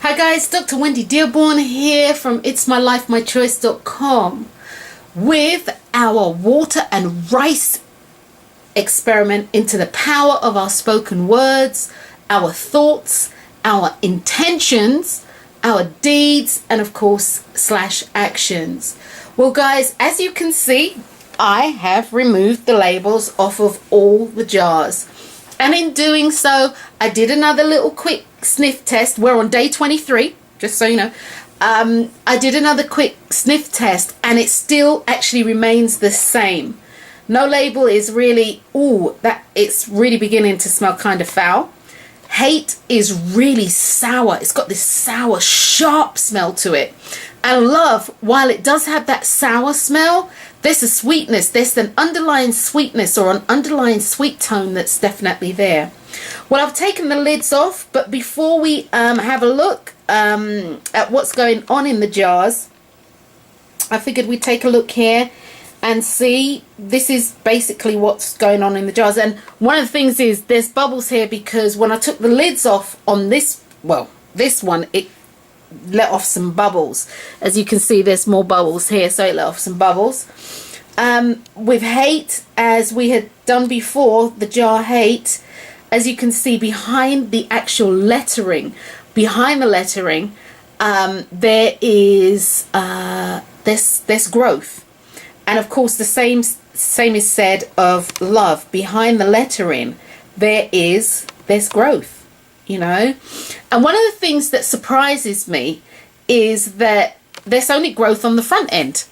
Hi guys, Dr. Wendy Dearborn here from itsmylifemychoice.com with our water and rice experiment into the power of our spoken words, our thoughts, our intentions, our deeds, and of course / actions. Well guys, as you can see, I have removed the labels off of all the jars. And in doing so, I did another little quick sniff test. We're on day 23, just so you know. I did another quick sniff test and it still actually remains the same. No label is really, it's really beginning to smell kind of foul. Hate is really sour. It's got this sour, sharp smell to it. And love, while it does have that sour smell, there's a sweetness, there's an underlying sweetness or an underlying sweet tone that's definitely there. Well, I've taken the lids off, but before we have a look at what's going on in the jars, I figured we'd take a look here and see. This is basically what's going on in the jars. And one of the things is there's bubbles here because when I took the lids off on this, well, this one, it let off some bubbles. As you can see, there's more bubbles here, so it let off some bubbles. With hate, as we had done before, the jar hate, as you can see behind the actual lettering, behind the lettering, there is there's growth. And of course the same is said of love. Behind the lettering there's growth. You know, and one of the things that surprises me is that there's only growth on the front end.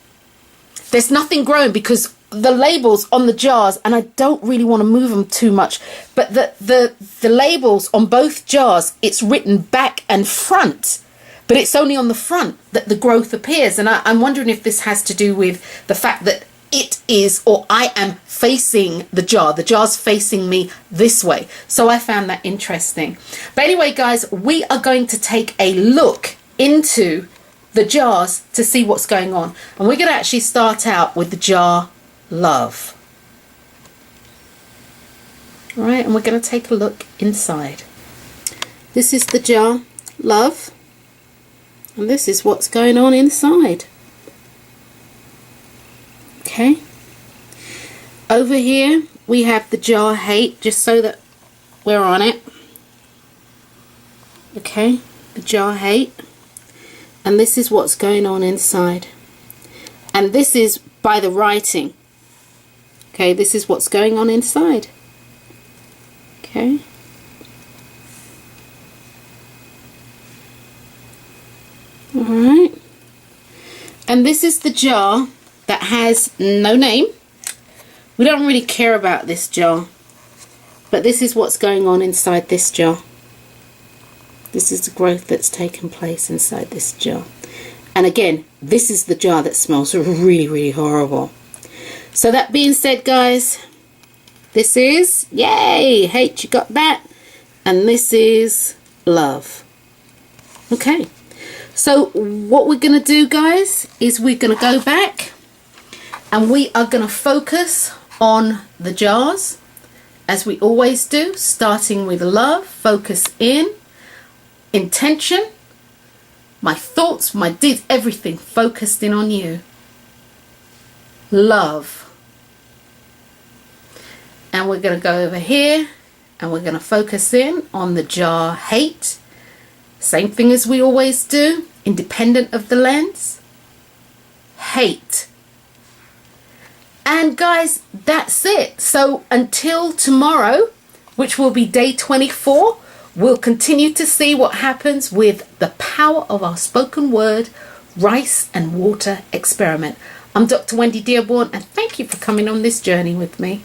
There's nothing growing because the labels on the jars, and I don't really want to move them too much, but the labels on both jars, it's written back and front, but it's only on the front that the growth appears. And I'm wondering if this has to do with the fact that it is, or I am facing the jar's facing me this way. So I found that interesting. But anyway guys, we are going to take a look into the jars to see what's going on, and we're going to actually start out with the jar love. All right, and we're going to take a look inside. This is the jar love, and this is what's going on inside. Okay, over here we have the jar hate, just so that we're on it. Okay, the jar hate, and this is what's going on inside, and this is by the writing. Okay, this is what's going on inside. Okay, all right, and this is the jar that has no name. We don't really care about this jar, but this is what's going on inside this jar. This is the growth that's taken place inside this jar. And again, this is the jar that smells really, really horrible. So that being said guys, this is, yay, hate, you got that, and this is love. Okay, so what we're gonna do guys is we're gonna go back and we are going to focus on the jars as we always do, starting with love. Focus in, intention, my thoughts, my deeds, everything focused in on you. Love. And we're going to go over here and we're going to focus in on the jar hate. Same thing as we always do, independent of the lens. Hate. And guys, that's it. So until tomorrow, which will be day 24, we'll continue to see what happens with the power of our spoken word, rice and water experiment. I'm Dr. Wendy Dearborn, and thank you for coming on this journey with me.